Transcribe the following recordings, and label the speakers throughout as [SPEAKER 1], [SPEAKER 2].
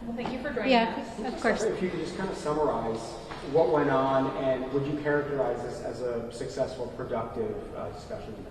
[SPEAKER 1] Well, thank you for joining us.
[SPEAKER 2] Yeah, of course.
[SPEAKER 3] If you could just kind of summarize what went on, and would you characterize this as a successful, productive discussion today?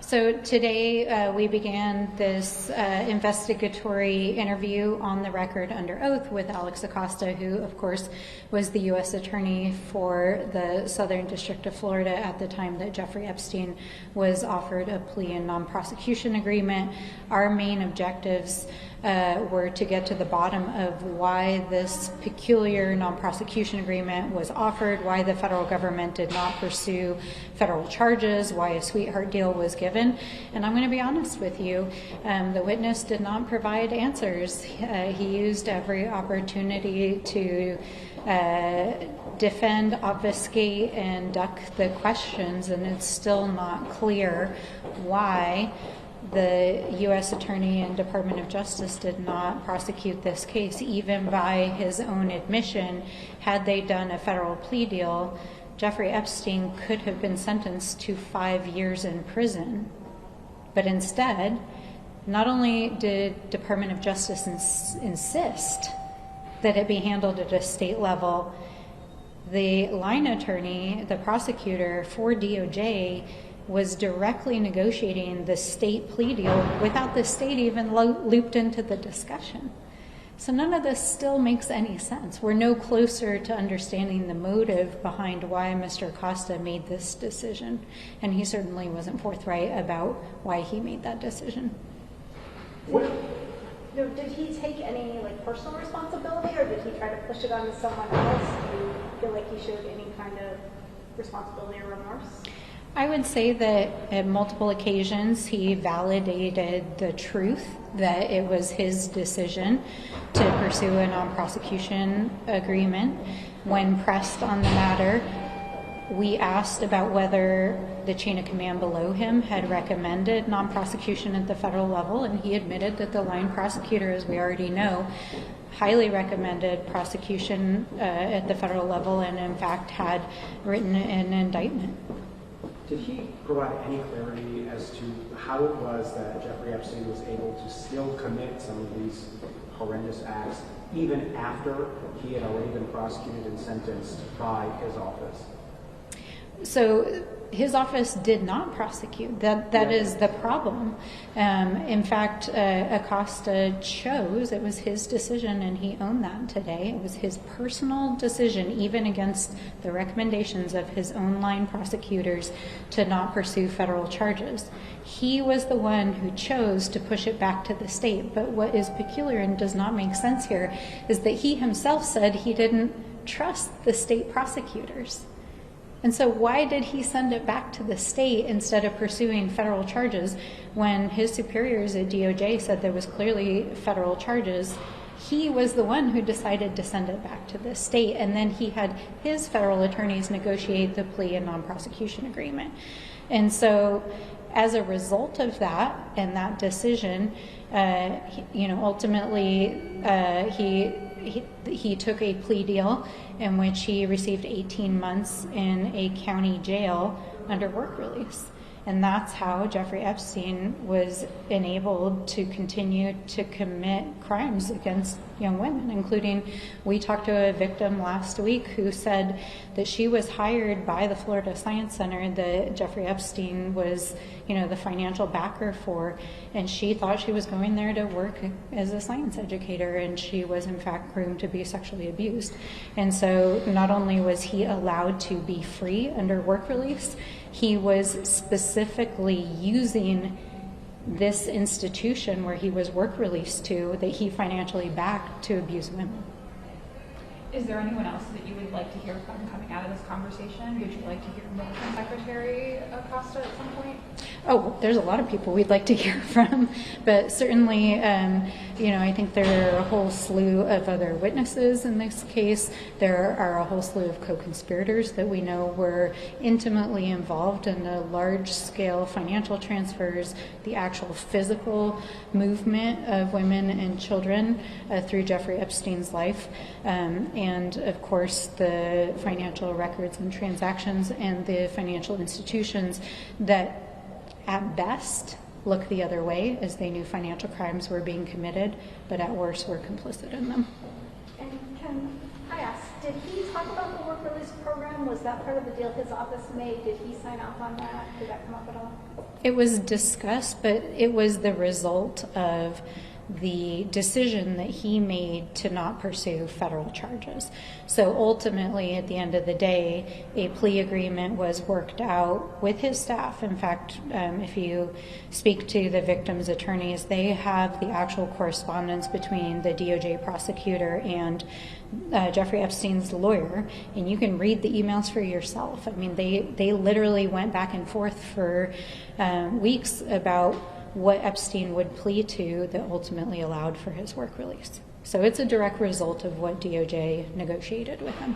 [SPEAKER 2] So today we began this investigatory interview on the record under oath with Alex Acosta, who, of course, was the U.S. Attorney for the Southern District of Florida at the time that Jeffrey Epstein was offered a plea and non-prosecution agreement. Our main objectives were to get to the bottom of why this peculiar non-prosecution agreement was offered, why the federal government did not pursue federal charges, why a sweetheart deal was given. And I'm going to be honest with you, the witness did not provide answers. He used every opportunity to defend, obfuscate, and duck the questions, and it's still not clear why the U.S. Attorney and Department of Justice did not prosecute this case. Even by his own admission, had they done a federal plea deal, Jeffrey Epstein could have been sentenced to 5 years in prison. But instead, not only did Department of Justice insist that it be handled at a state level, the line attorney, the prosecutor for DOJ, was directly negotiating the state plea deal without the state even looped into the discussion. So none of this still makes any sense. We're no closer to understanding the motive behind why Mr. Acosta made this decision, and he certainly wasn't forthright about why he made that decision.
[SPEAKER 4] Did he take any personal responsibility, or did he try to push it onto someone else? Do you feel like he showed any kind of responsibility or remorse?
[SPEAKER 2] I would say that at multiple occasions he validated the truth that it was his decision to pursue a non-prosecution agreement. When pressed on the matter, we asked about whether the chain of command below him had recommended non-prosecution at the federal level, and he admitted that the line prosecutor, as we already know, highly recommended prosecution at the federal level, and in fact had written an indictment.
[SPEAKER 3] Did he provide any clarity as to how it was that Jeffrey Epstein was able to still commit some of these horrendous acts even after he had already been prosecuted and sentenced by his office?
[SPEAKER 2] So his office did not prosecute. That is the problem. In fact, Acosta chose, it was his decision, and he owned that today. It was his personal decision, even against the recommendations of his own line prosecutors, to not pursue federal charges. He was the one who chose to push it back to the state. But what is peculiar and does not make sense here is that he himself said he didn't trust the state prosecutors. And so why did he send it back to the state instead of pursuing federal charges when his superiors at DOJ said there was clearly federal charges? He was the one who decided to send it back to the state, and then he had his federal attorneys negotiate the plea and non-prosecution agreement. And so as a result of that and that decision, ultimately he took a plea deal in which he received 18 months in a county jail under work release. And that's how Jeffrey Epstein was enabled to continue to commit crimes against young women, including, we talked to a victim last week who said that she was hired by the Florida Science Center that Jeffrey Epstein was, the financial backer for, and she thought she was going there to work as a science educator, and she was in fact groomed to be sexually abused. And so not only was he allowed to be free under work release, he was specifically using this institution where he was work released to, that he financially backed, to abuse women.
[SPEAKER 1] Is there anyone else that you would like to hear from coming out of this conversation? Would you like to hear more from Secretary Acosta at some point?
[SPEAKER 2] Oh, there's a lot of people we'd like to hear from, but certainly, I think there are a whole slew of other witnesses in this case. There are a whole slew of co-conspirators that we know were intimately involved in the large-scale financial transfers, the actual physical movement of women and children through Jeffrey Epstein's life, and of course the financial records and transactions and the financial institutions that at best look the other way as they knew financial crimes were being committed, but at worst were complicit in them.
[SPEAKER 4] And can I ask, did he talk about the work release program? Was that part of the deal his office made? Did he sign off on that? Did that come up at all?
[SPEAKER 2] It was discussed, but it was the result of the decision that he made to not pursue federal charges. So ultimately, at the end of the day, a plea agreement was worked out with his staff. In fact, if you speak to the victims' attorneys, they have the actual correspondence between the DOJ prosecutor and Jeffrey Epstein's lawyer, and you can read the emails for yourself. I mean, they literally went back and forth for weeks about what Epstein would plea to that ultimately allowed for his work release. So it's a direct result of what DOJ negotiated with him.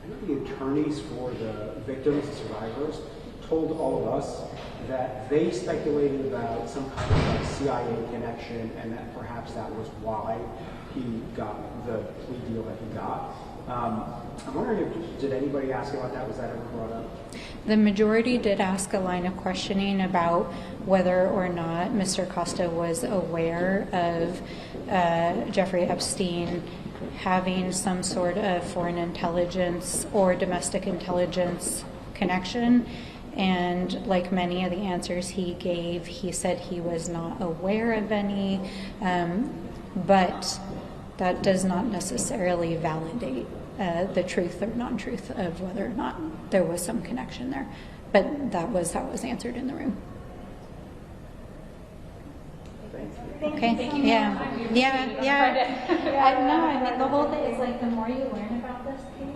[SPEAKER 3] I know the attorneys for the victims and survivors told all of us that they speculated about some kind of like CIA connection and that perhaps that was why he got the plea deal that he got. I'm wondering did anybody ask about that? Was that ever brought up?
[SPEAKER 2] The majority did ask a line of questioning about whether or not Mr. Acosta was aware of Jeffrey Epstein having some sort of foreign intelligence or domestic intelligence connection. And like many of the answers he gave, he said he was not aware of any, but that does not necessarily validate the truth or non-truth of whether or not there was some connection there. But that was how it was answered in the room. Okay. Yeah. I mean, the whole thing is like the more you learn about this case,